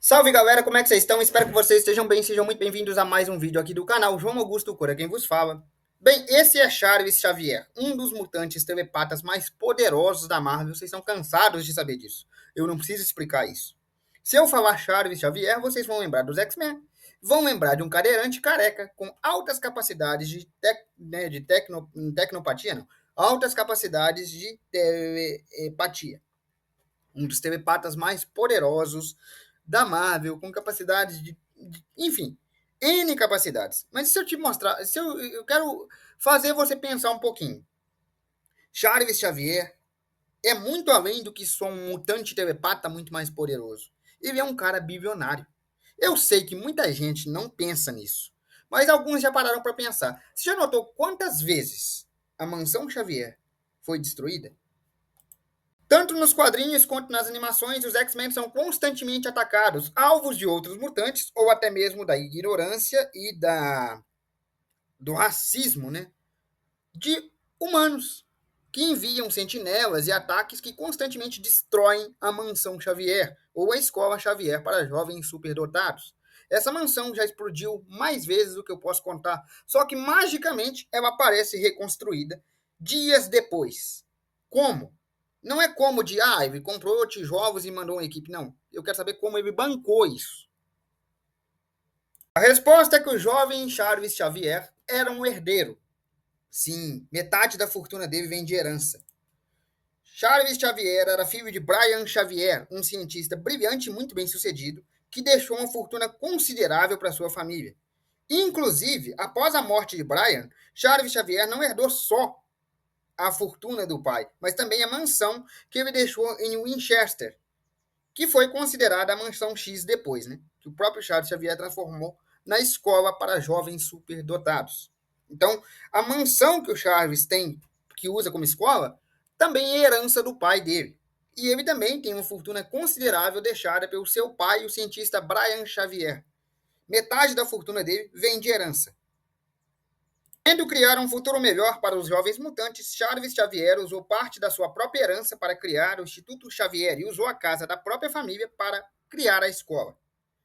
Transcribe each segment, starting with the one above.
Salve galera, como é que vocês estão? Espero que vocês estejam bem, sejam muito bem-vindos a mais um vídeo aqui do canal João Augusto Cura, quem vos fala. Bem, esse é Jarvis Xavier, um dos mutantes telepatas mais poderosos da Marvel. Vocês estão cansados de saber disso. Eu não preciso explicar isso. Se eu falar Jarvis Xavier, vocês vão lembrar dos X-Men, vão lembrar de um cadeirante careca com altas capacidades de tecnopatia, não, altas capacidades de telepatia. Um dos telepatas mais poderosos da Marvel, com capacidades enfim, N capacidades. Mas se eu te mostrar, eu quero fazer você pensar um pouquinho. Jarvis Xavier é muito além do que só um mutante telepata muito mais poderoso. Ele é um cara bilionário. Eu sei que muita gente não pensa nisso, mas alguns já pararam para pensar. Você já notou quantas vezes a mansão Xavier foi destruída? Tanto nos quadrinhos quanto nas animações, os X-Men são constantemente atacados, alvos de outros mutantes, ou até mesmo da ignorância e do racismo, né? De humanos, que enviam sentinelas e ataques que constantemente destroem a mansão Xavier, ou a escola Xavier para jovens superdotados. Essa mansão já explodiu mais vezes do que eu posso contar, só que magicamente ela parece reconstruída dias depois. Como? Não é como de, ele comprou tijolos e mandou uma equipe. Não. Eu quero saber como ele bancou isso. A resposta é que o jovem Jarvis Xavier era um herdeiro. Sim, metade da fortuna dele vem de herança. Jarvis Xavier era filho de Brian Xavier, um cientista brilhante e muito bem sucedido, que deixou uma fortuna considerável para sua família. Inclusive, após a morte de Brian, Jarvis Xavier não herdou só a fortuna do pai, mas também a mansão que ele deixou em Winchester, que foi considerada a mansão X depois, né? Que o próprio Charles Xavier transformou na escola para jovens superdotados. Então, a mansão que o Charles tem, que usa como escola, também é herança do pai dele. E ele também tem uma fortuna considerável deixada pelo seu pai, o cientista Brian Xavier. Metade da fortuna dele vem de herança. Querendo criar um futuro melhor para os jovens mutantes, Jarvis Xavier usou parte da sua própria herança para criar o Instituto Xavier e usou a casa da própria família para criar a escola.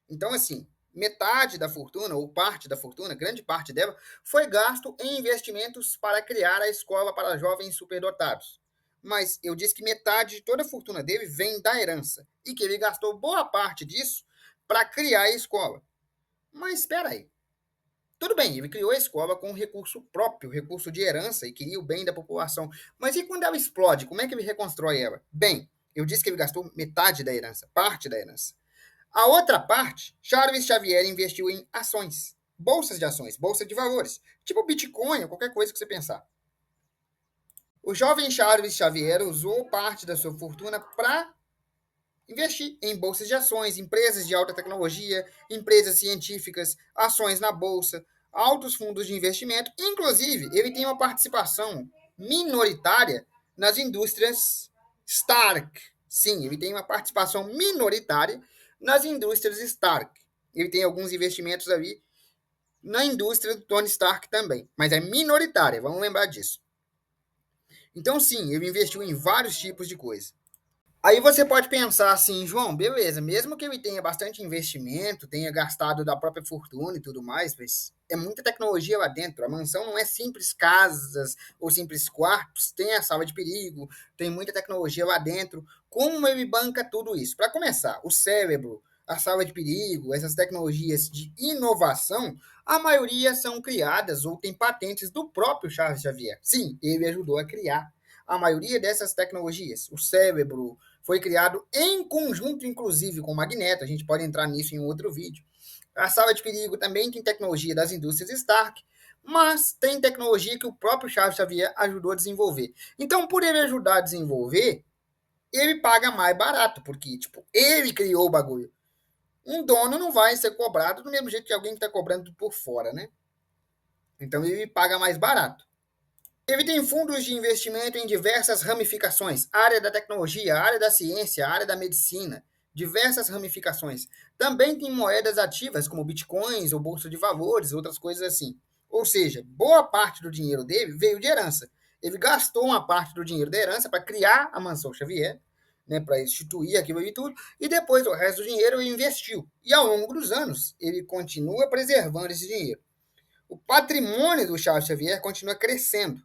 Então, assim, metade da fortuna, ou parte da fortuna, grande parte dela, foi gasto em investimentos para criar a escola para jovens superdotados. Mas eu disse que metade de toda a fortuna dele vem da herança e que ele gastou boa parte disso para criar a escola. Mas espera aí. Tudo bem, ele criou a escola com um recurso próprio, recurso de herança, e queria o bem da população. Mas e quando ela explode, como é que ele reconstrói ela? Bem, eu disse que ele gastou metade da herança, parte da herança. A outra parte, Jarvis Xavier investiu em ações, bolsas de ações, bolsa de valores, tipo Bitcoin ou qualquer coisa que você pensar. O jovem Jarvis Xavier usou parte da sua fortuna para investir em bolsas de ações, empresas de alta tecnologia, empresas científicas, ações na bolsa, altos fundos de investimento. Inclusive, ele tem uma participação minoritária nas indústrias Stark. Sim, ele tem uma participação minoritária nas indústrias Stark. Ele tem alguns investimentos ali na indústria do Tony Stark também, mas é minoritária, vamos lembrar disso. Então, sim, ele investiu em vários tipos de coisa. Aí você pode pensar assim, João, beleza, mesmo que ele tenha bastante investimento, tenha gastado da própria fortuna e tudo mais, mas é muita tecnologia lá dentro. A mansão não é simples casas ou simples quartos, tem a sala de perigo, tem muita tecnologia lá dentro. Como ele banca tudo isso? Para começar, o cérebro, a sala de perigo, essas tecnologias de inovação, a maioria são criadas ou tem patentes do próprio Charles Xavier. Sim, ele ajudou a criar a maioria dessas tecnologias. O cérebro foi criado em conjunto, inclusive, com o Magneto. A gente pode entrar nisso em um outro vídeo. A sala de perigo também tem tecnologia das indústrias Stark, mas tem tecnologia que o próprio Charles Xavier ajudou a desenvolver. Então, por ele ajudar a desenvolver, ele paga mais barato, porque, tipo, ele criou o bagulho. Um dono não vai ser cobrado do mesmo jeito que alguém que está cobrando por fora, né? Então, ele paga mais barato. Ele tem fundos de investimento em diversas ramificações, área da tecnologia, área da ciência, área da medicina, diversas ramificações. Também tem moedas ativas, como bitcoins ou bolsa de valores, outras coisas assim. Ou seja, boa parte do dinheiro dele veio de herança. Ele gastou uma parte do dinheiro da herança para criar a mansão Xavier, né, para instituir aquilo e tudo, e depois o resto do dinheiro ele investiu. E ao longo dos anos, ele continua preservando esse dinheiro. O patrimônio do Charles Xavier continua crescendo,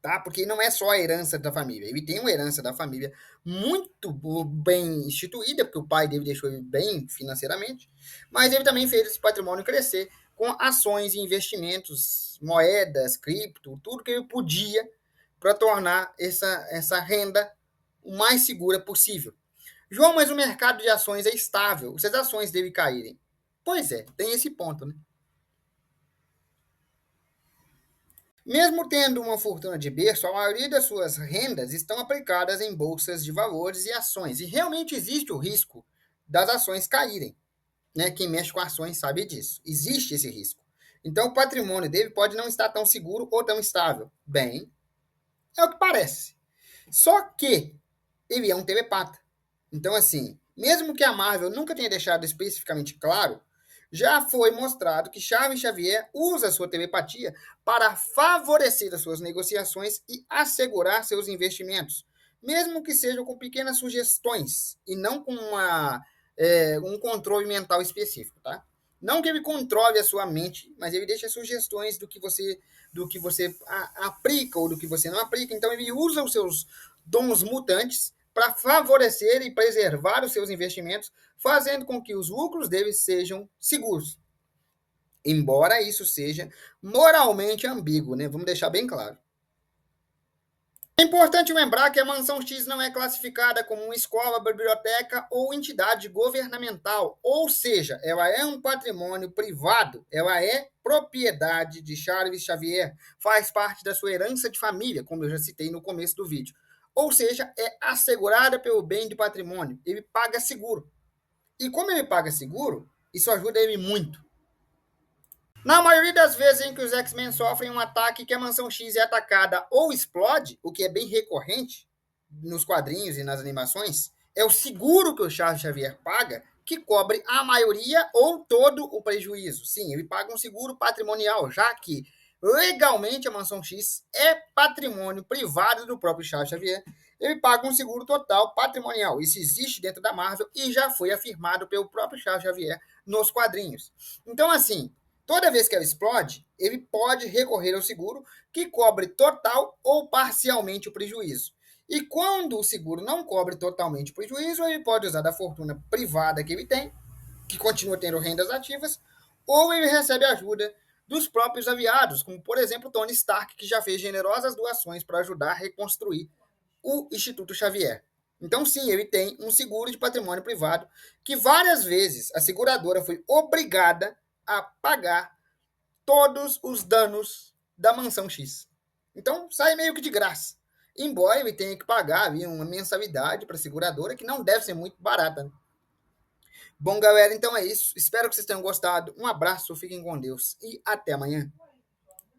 tá? Porque não é só a herança da família. Ele tem uma herança da família muito bem instituída, porque o pai dele deixou ele bem financeiramente, mas ele também fez esse patrimônio crescer com ações e investimentos, moedas, cripto, tudo que ele podia para tornar essa renda o mais segura possível. João, mas o mercado de ações é estável. Se as ações dele caírem. Pois é, tem esse ponto, né? Mesmo tendo uma fortuna de berço, a maioria das suas rendas estão aplicadas em bolsas de valores e ações. E realmente existe o risco das ações caírem. Né? Quem mexe com ações sabe disso. Existe esse risco. Então, o patrimônio dele pode não estar tão seguro ou tão estável. Bem, é o que parece. Só que ele é um telepata. Então, assim, mesmo que a Marvel nunca tenha deixado especificamente claro, já foi mostrado que Charles Xavier usa sua telepatia para favorecer as suas negociações e assegurar seus investimentos, mesmo que sejam com pequenas sugestões e não com um controle mental específico, tá? Não que ele controle a sua mente, mas ele deixa sugestões do que você aplica ou do que você não aplica. Então ele usa os seus dons mutantes para favorecer e preservar os seus investimentos, fazendo com que os lucros deles sejam seguros. Embora isso seja moralmente ambíguo, né? Vamos deixar bem claro. É importante lembrar que a Mansão X não é classificada como uma escola, biblioteca ou entidade governamental, ou seja, ela é um patrimônio privado, ela é propriedade de Charles Xavier, faz parte da sua herança de família, como eu já citei no começo do vídeo. Ou seja, é assegurada pelo bem de patrimônio, ele paga seguro. E como ele paga seguro, isso ajuda ele muito. Na maioria das vezes em que os X-Men sofrem um ataque que a Mansão X é atacada ou explode, o que é bem recorrente nos quadrinhos e nas animações, é o seguro que o Charles Xavier paga que cobre a maioria ou todo o prejuízo. Sim, ele paga um seguro patrimonial, já que legalmente a Mansão X é patrimônio privado do próprio Charles Xavier. Ele paga um seguro total patrimonial. Isso existe dentro da Marvel e já foi afirmado pelo próprio Charles Xavier nos quadrinhos. Então, assim, toda vez que ela explode, ele pode recorrer ao seguro que cobre total ou parcialmente o prejuízo. E quando o seguro não cobre totalmente o prejuízo, ele pode usar da fortuna privada que ele tem, que continua tendo rendas ativas, ou ele recebe ajuda dos próprios aliados, como por exemplo Tony Stark, que já fez generosas doações para ajudar a reconstruir o Instituto Xavier. Então, sim, ele tem um seguro de patrimônio privado que várias vezes a seguradora foi obrigada a pagar todos os danos da Mansão X. Então, sai meio que de graça. Embora ele tenha que pagar ali uma mensalidade para a seguradora, que não deve ser muito barata. Né? Bom, galera, então é isso. Espero que vocês tenham gostado. Um abraço, fiquem com Deus e até amanhã.